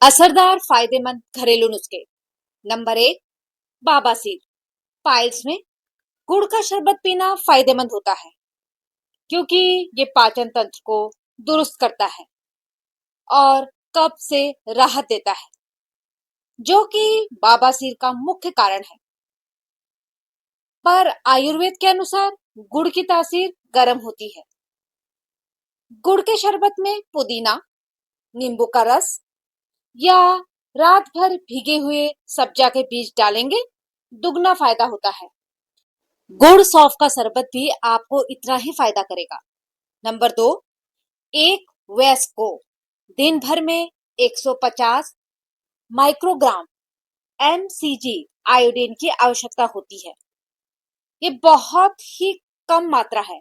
असरदार फायदेमंद घरेलू नुस्खे। नंबर 1, बाबासीर। पाइल्स में गुड़ का शरबत पीना फायदेमंद होता है क्योंकि ये पाचन तंत्र को दुरुस्त करता है और कब्ज से राहत देता है, जो कि बाबासीर का मुख्य कारण है। पर आयुर्वेद के अनुसार गुड़ की तासीर गर्म होती है। गुड़ के शरबत में पुदीना, नींबू का रस या रात भर भीगे हुए सब्जा के बीज डालेंगे, दुगना फायदा होता है। गुड़ सौंफ का शरबत भी आपको इतना ही फायदा करेगा। नंबर 2, एक वयस्क को दिन भर में 150 माइक्रोग्राम mcg आयोडीन की आवश्यकता होती है। ये बहुत ही कम मात्रा है।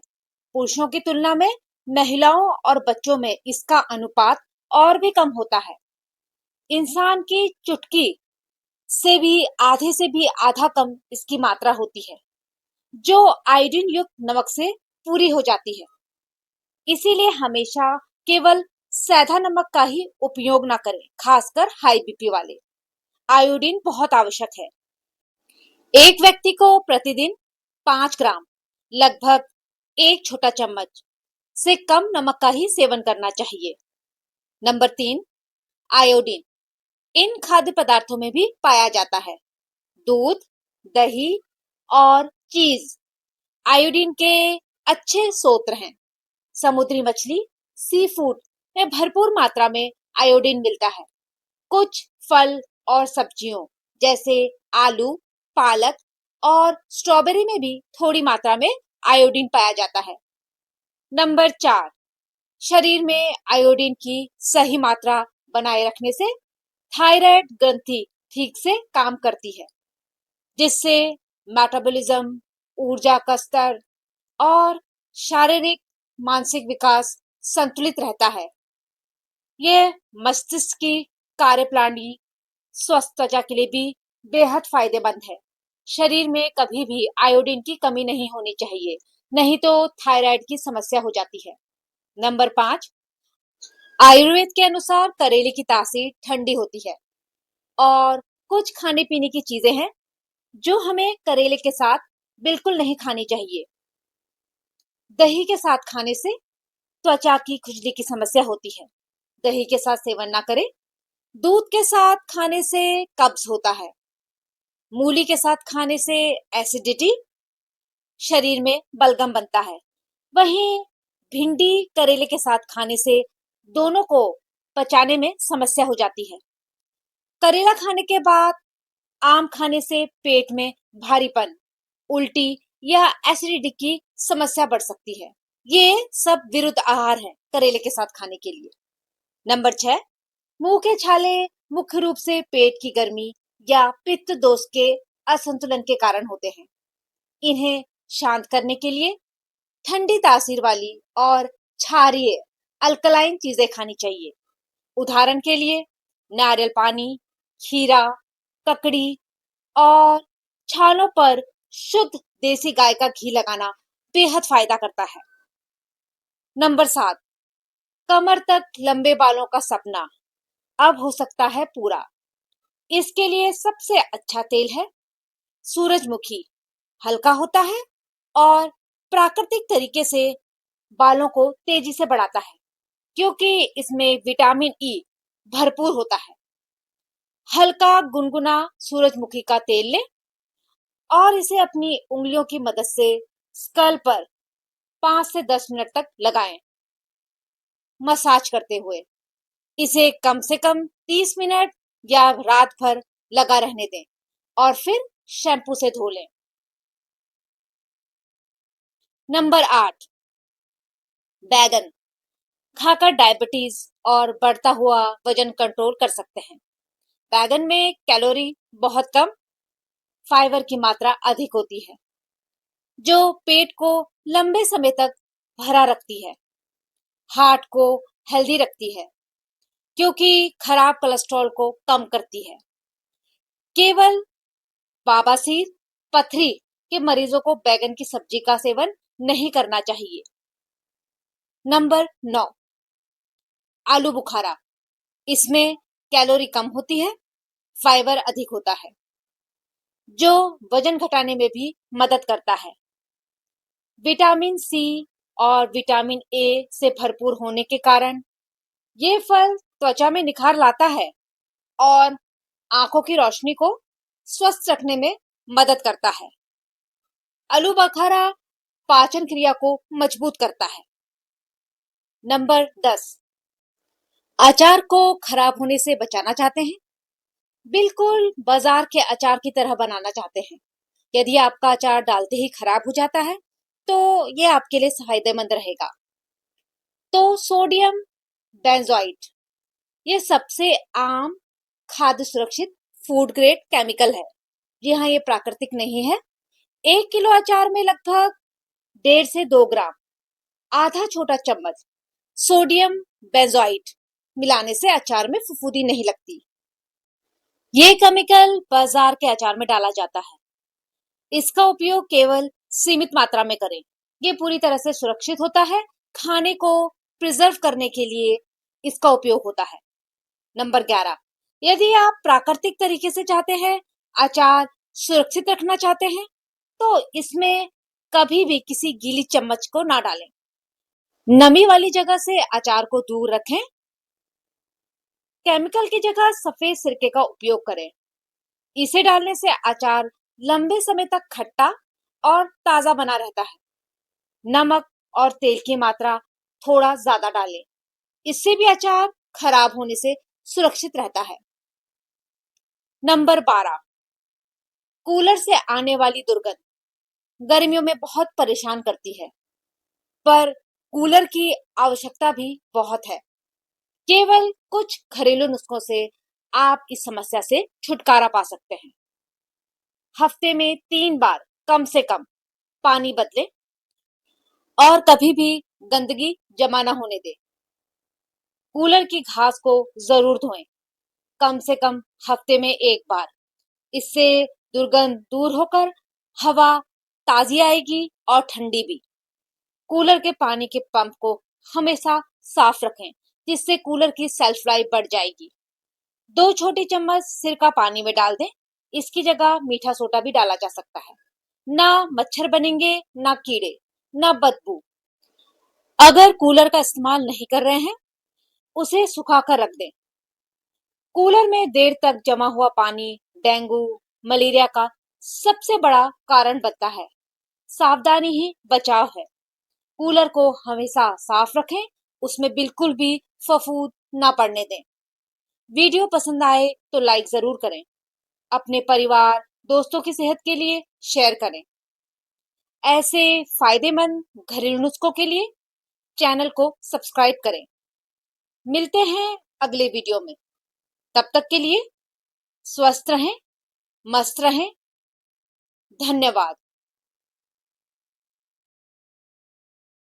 पुरुषों की तुलना में महिलाओं और बच्चों में इसका अनुपात और भी कम होता है। इंसान की चुटकी से भी आधे से भी आधा कम इसकी मात्रा होती है, जो आयोडीन युक्त नमक से पूरी हो जाती है। इसीलिए हमेशा केवल सादा नमक का ही उपयोग ना करें, खासकर हाई बीपी वाले। आयोडीन बहुत आवश्यक है। एक व्यक्ति को प्रतिदिन 5 ग्राम, लगभग एक छोटा चम्मच से कम नमक का ही सेवन करना चाहिए। नंबर 3, आयोडीन इन खाद्य पदार्थों में भी पाया जाता है। दूध, दही और चीज आयोडीन के अच्छे स्रोत हैं। समुद्री मछली, सी फूड में भरपूर मात्रा में आयोडीन मिलता है। कुछ फल और सब्जियों जैसे आलू, पालक और स्ट्रॉबेरी में भी थोड़ी मात्रा में आयोडीन पाया जाता है। नंबर 4, शरीर में आयोडीन की सही मात्रा बनाए रखने से थायराइड ग्रंथि ठीक से काम करती है, जिससे मेटाबॉलिज्म, ऊर्जा का स्तर और शारीरिक मानसिक विकास संतुलित रहता है। यह मस्तिष्क की कार्यप्रणाली, स्वस्थ त्वचा के लिए भी बेहद फायदेमंद है। शरीर में कभी भी आयोडीन की कमी नहीं होनी चाहिए, नहीं तो थायराइड की समस्या हो जाती है। नंबर 5, आयुर्वेद के अनुसार करेले की तासीर ठंडी होती है और कुछ खाने पीने की चीजें हैं जो हमें करेले के साथ बिल्कुल नहीं खानी चाहिए। दही के साथ खाने से त्वचा की खुजली की समस्या होती है, दही के साथ सेवन ना करें। दूध के साथ खाने से कब्ज होता है। मूली के साथ खाने से एसिडिटी, शरीर में बलगम बनता है। वहीं भिंडी करेले के साथ खाने से दोनों को पचाने में समस्या हो जाती है। करेला खाने के बाद आम खाने से पेट में भारीपन, उल्टी या एसिडिटी की समस्या बढ़ सकती है। ये सब विरुद्ध आहार है करेले के साथ खाने के लिए। नंबर 6, मुंह के छाले मुख्य रूप से पेट की गर्मी या पित्त दोष के असंतुलन के कारण होते हैं। इन्हें शांत करने के लिए ठंडी तासीर वाली और क्षारीय अल्कलाइन चीजें खानी चाहिए। उदाहरण के लिए नारियल पानी, खीरा, ककड़ी और छालों पर शुद्ध देसी गाय का घी लगाना बेहद फायदा करता है। नंबर 7, कमर तक लंबे बालों का सपना अब हो सकता है पूरा। इसके लिए सबसे अच्छा तेल है सूरजमुखी। हल्का होता है और प्राकृतिक तरीके से बालों को तेजी से बढ़ाता है, क्योंकि इसमें विटामिन ई भरपूर होता है। हल्का गुनगुना सूरजमुखी का तेल लें और इसे अपनी उंगलियों की मदद से स्कल पर 5 से 10 मिनट तक लगाएं, मसाज करते हुए। इसे कम से कम 30 मिनट या रात भर लगा रहने दें और फिर शैम्पू से धो लें। नंबर 8, बैगन खाकर डायबिटीज और बढ़ता हुआ वजन कंट्रोल कर सकते हैं। बैगन में कैलोरी बहुत कम, फाइबर की मात्रा अधिक होती है, जो पेट को लंबे समय तक भरा रखती है। हार्ट को हेल्दी रखती है, क्योंकि खराब कोलेस्ट्रॉल को कम करती है। केवल बवासीर, पथरी के मरीजों को बैगन की सब्जी का सेवन नहीं करना चाहिए। नंबर 9, आलू बुखारा। इसमें कैलोरी कम होती है, फाइबर अधिक होता है, जो वजन घटाने में भी मदद करता है। विटामिन सी और विटामिन ए से भरपूर होने के कारण ये फल त्वचा में निखार लाता है और आंखों की रोशनी को स्वस्थ रखने में मदद करता है। आलू बुखारा पाचन क्रिया को मजबूत करता है। नंबर 10, अचार को खराब होने से बचाना चाहते हैं? बिल्कुल बाजार के अचार की तरह बनाना चाहते हैं। यदि आपका अचार डालते ही खराब हो जाता है, तो ये आपके लिए फायदेमंद रहेगा। तो सोडियम बेंजोइट ये सबसे आम खाद्य सुरक्षित फूड ग्रेड केमिकल है। जी हाँ, ये प्राकृतिक नहीं है। 1 किलो अचार में लगभग 1.5 से 2 ग्राम, आधा छोटा चम्मच सोडियम बेंजोइट मिलाने से अचार में फफूंदी नहीं लगती। ये केमिकल बाजार के अचार में डाला जाता है। इसका उपयोग केवल सीमित मात्रा में करें। ये पूरी तरह से सुरक्षित होता है। खाने को प्रिजर्व करने के लिए इसका उपयोग होता है। नंबर 11, यदि आप प्राकृतिक तरीके से चाहते हैं, अचार सुरक्षित रखना चाहते हैं, तो इसमें कभी भी किसी गीली चम्मच को ना डालें। नमी वाली जगह से अचार को दूर रखें। केमिकल की जगह सफेद सिरके का उपयोग करें। इसे डालने से अचार लंबे समय तक खट्टा और ताजा बना रहता है। नमक और तेल की मात्रा थोड़ा ज्यादा डालें। इससे भी अचार खराब होने से सुरक्षित रहता है। नंबर 12, कूलर से आने वाली दुर्गंध गर्मियों में बहुत परेशान करती है, पर कूलर की आवश्यकता भी बहुत है। केवल कुछ घरेलू नुस्खों से आप इस समस्या से छुटकारा पा सकते हैं। हफ्ते में 3 बार कम से कम पानी बदलें और कभी भी गंदगी जमा न होने दें। कूलर की घास को जरूर धोएं, कम से कम हफ्ते में 1 बार। इससे दुर्गंध दूर होकर हवा ताजी आएगी और ठंडी भी। कूलर के पानी के पंप को हमेशा साफ रखें, जिससे कूलर की सेल्फ लाइफ बढ़ जाएगी। 2 छोटी चम्मच सिरका पानी में डाल दें। इसकी जगह मीठा सोडा भी डाला जा सकता है। ना मच्छर बनेंगे, ना कीड़े, ना बदबू। अगर कूलर का इस्तेमाल नहीं कर रहे हैं, उसे सुखाकर रख दें। कूलर में देर तक जमा हुआ पानी डेंगू, मलेरिया का सबसे बड़ा कारण बनता है। सावधानी ही बचाव है। कूलर को हमेशा साफ रखें, उसमें बिल्कुल भी फफूंद ना पड़ने दें। वीडियो पसंद आए तो लाइक जरूर करें। अपने परिवार, दोस्तों की सेहत के लिए शेयर करें। ऐसे फायदेमंद घरेलू नुस्खों के लिए चैनल को सब्सक्राइब करें। मिलते हैं अगले वीडियो में। तब तक के लिए स्वस्थ रहें, मस्त रहें। धन्यवाद।